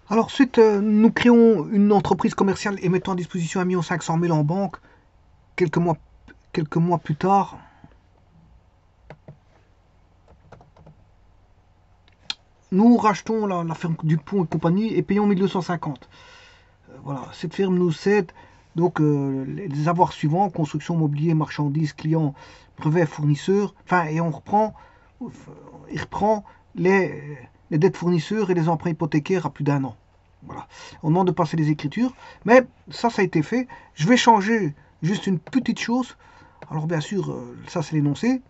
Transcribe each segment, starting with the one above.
Alors, suite, nous créons une entreprise commerciale et mettons à disposition 1 500 000 en banque. Quelques mois, quelques mois plus tard, nous rachetons la ferme Dupont et compagnie et payons 1250. Voilà, cette firme nous cède donc les avoirs suivants: construction, mobilier, marchandises, clients, brevets, fournisseurs. Enfin, et il reprend les dettes fournisseurs et les emprunts hypothécaires à plus d'1 an. Voilà. On demande de passer les écritures, mais ça a été fait. Je vais changer juste une petite chose. Alors bien sûr, ça c'est l'énoncé.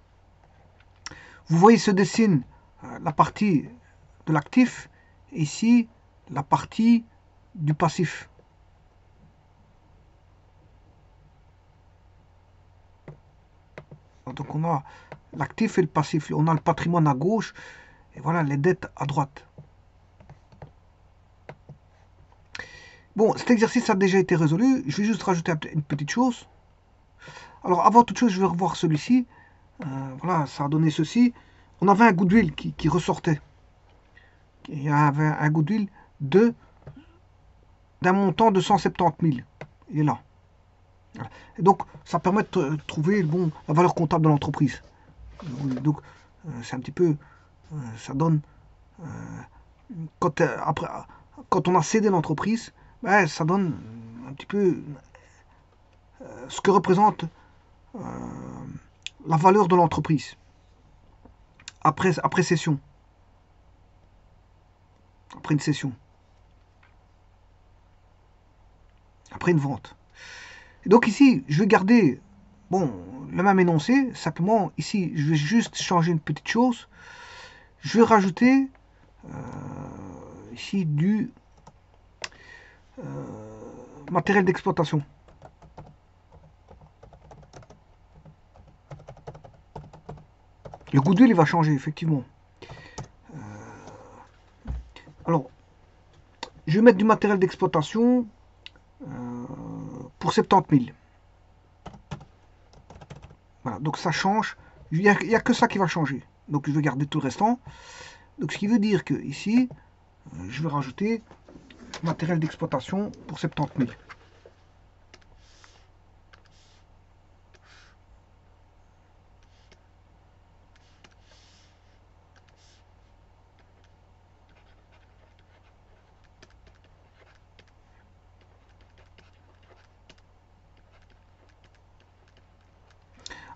Vous voyez se dessine la partie de l'actif, et ici la partie du passif. Donc on a l'actif et le passif. On a le patrimoine à gauche et voilà les dettes à droite. Bon, cet exercice a déjà été résolu. Je vais juste rajouter une petite chose. Alors avant toute chose, je vais revoir celui-ci. Voilà, ça a donné ceci. On avait un goodwill qui ressortait. Il y avait un goodwill de d'un montant de 170 000. Il est là. Voilà. Et donc, ça permet de trouver la valeur comptable de l'entreprise. Donc, c'est un petit peu, ça donne, après, quand on a cédé l'entreprise, ben, ça donne un petit peu ce que représente euh, la valeur de l'entreprise après cession, après une cession, après une vente. Et donc ici, je vais garder le même énoncé, simplement ici, je vais juste changer une petite chose. Je vais rajouter ici du matériel d'exploitation. Le goodwill, il va changer, effectivement. Alors, je vais mettre du matériel d'exploitation pour 70 000. Voilà, donc ça change. Il n'y a que ça qui va changer. Donc je vais garder tout le restant. Donc ce qui veut dire que ici, je vais rajouter matériel d'exploitation pour 70 000.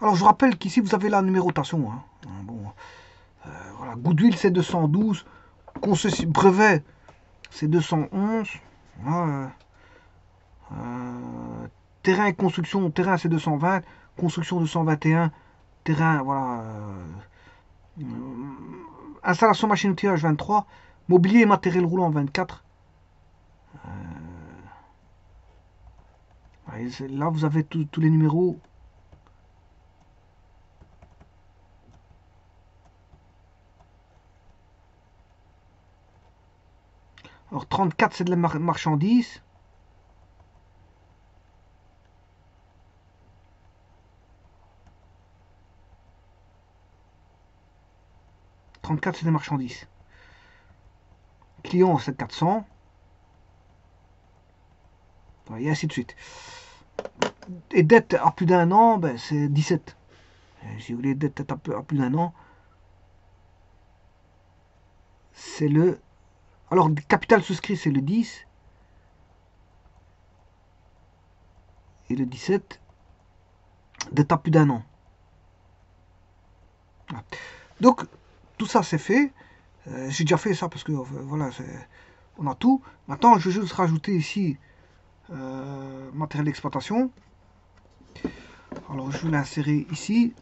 Alors je rappelle qu'ici vous avez la numérotation. Hein. Bon, voilà, Goodwill c'est 212, brevet c'est 211, voilà, terrain et construction, terrain c'est 220, construction 221, terrain, voilà, installation machine outillage 23, mobilier et matériel roulant 24. Là vous avez tous les numéros. Alors 34 c'est de la marchandise. 34 c'est des marchandises. Client c'est 400. Et ainsi de suite. Et dette à plus d'1 an, ben, c'est 17. Si vous voulez dette à plus d'1 an, c'est le... Alors, capital souscrit, c'est le 10. Et le 17, dette à plus d'1 an. Voilà. Donc, tout ça, c'est fait. J'ai déjà fait ça parce que, voilà, on a tout. Maintenant, je vais juste rajouter ici matériel d'exploitation. Alors, je vais l'insérer ici.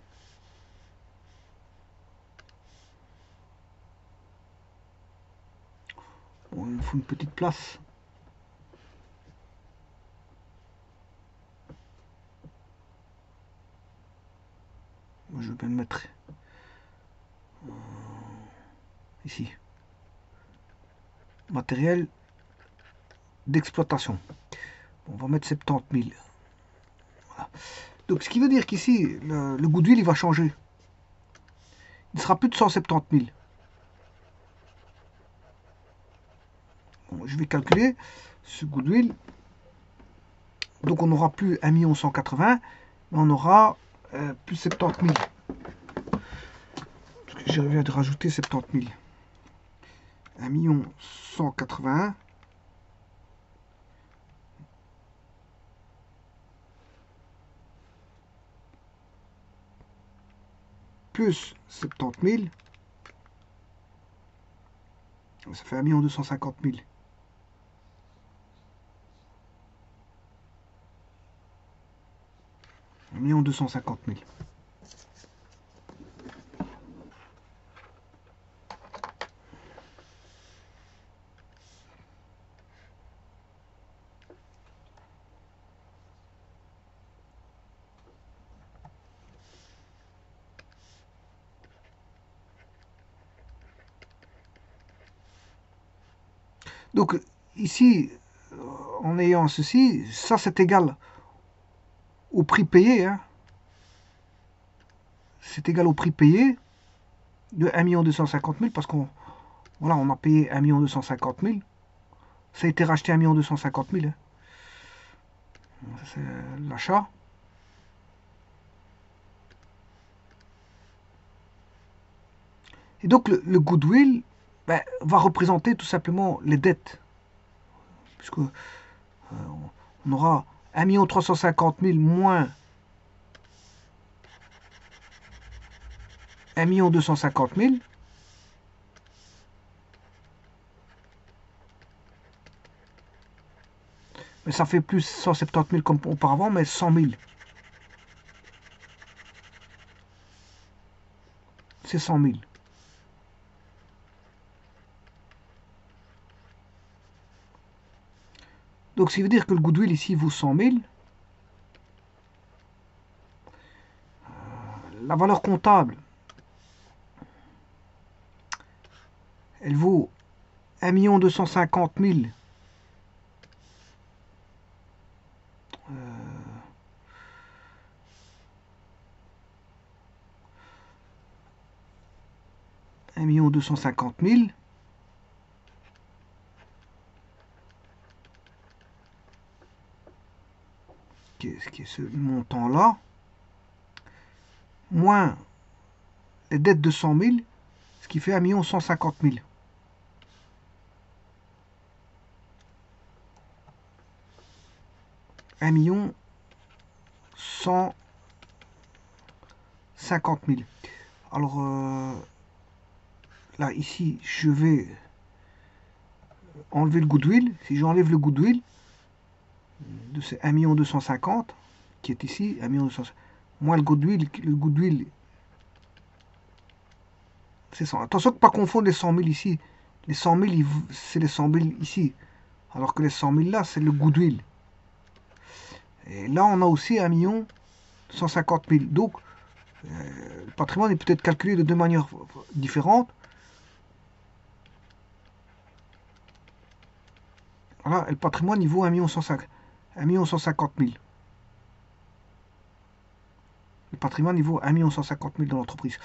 Bon, il me faut une petite place. Je vais bien le mettre ici. Matériel d'exploitation. Bon, on va mettre 70 000. Voilà. Donc, ce qui veut dire qu'ici, le goodwill, il va changer. Il sera plus de 170 000. Bon, je vais calculer ce goodwill. Donc on n'aura plus 1 180 000, mais on aura plus 70 000. Je viens de rajouter 70 000. 1 181 000 plus 70 000, ça fait 1 250 000. $1 250 000. Donc ici, en ayant ceci, ça c'est égal au prix payé. Hein. C'est égal au prix payé de 1 250 000 parce qu'on voilà, on a payé 1 250 000. Ça a été racheté 1 250 000. Hein. C'est l'achat. Et donc le goodwill va représenter tout simplement les dettes. Puisque on aura 1 350 000 moins 1 250 000. Mais ça fait plus 170 000 comme auparavant, mais 100 000. C'est 100 000. Donc, ce qui veut dire que le goodwill ici vaut 100 000. La valeur comptable, elle vaut 1 250 000. 1 250 000. Qui est ce montant-là, moins les dettes de 100 000, ce qui fait 1 150 000. 1 150 000. Alors là, ici, je vais enlever le goodwill. Si j'enlève le goodwill de ces 1 250 000 qui est ici, 1 250 000, moins le goodwill, c'est 100. Attention de ne pas confondre les 100 000 ici. Les 100 000, c'est les 100 000 ici. Alors que les 100 000 là, c'est le goodwill. Et là, on a aussi 1 150 000. Donc, le patrimoine est peut-être calculé de deux manières différentes. Voilà, et le patrimoine, il vaut 1 150 000. Le patrimoine, il vaut 1 150 000 dans l'entreprise.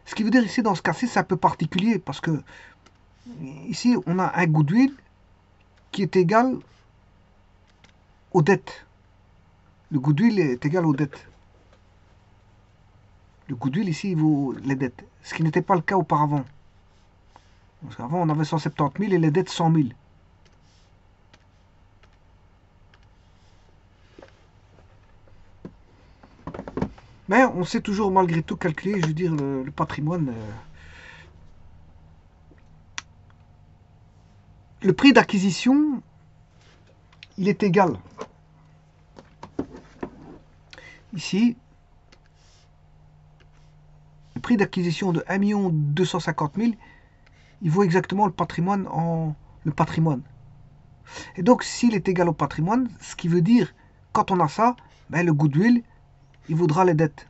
Ce qui veut dire ici, dans ce cas-ci, c'est un peu particulier parce que ici, on a un goodwill qui est égal aux dettes. Le goodwill est égal aux dettes. Le goodwill ici, il vaut les dettes. Ce qui n'était pas le cas auparavant. Parce qu'avant, on avait 170 000 et les dettes 100 000. Mais on sait toujours malgré tout calculer, je veux dire, le patrimoine. Le prix d'acquisition, il est égal. Ici, le prix d'acquisition de 1 250 000, il vaut exactement le patrimoine en le patrimoine. Et donc, s'il est égal au patrimoine, ce qui veut dire, quand on a ça, le goodwill, il vaudra les dettes.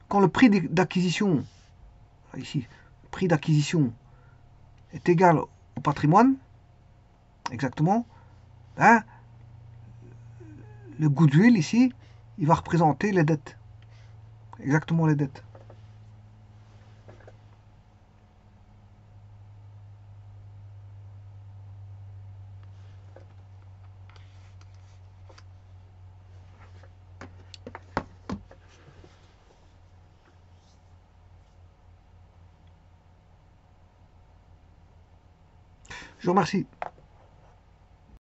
Quand le prix d'acquisition, ici, le prix d'acquisition est égal au patrimoine, exactement, le goodwill ici, il va représenter les dettes. Exactement les dettes. Je vous remercie.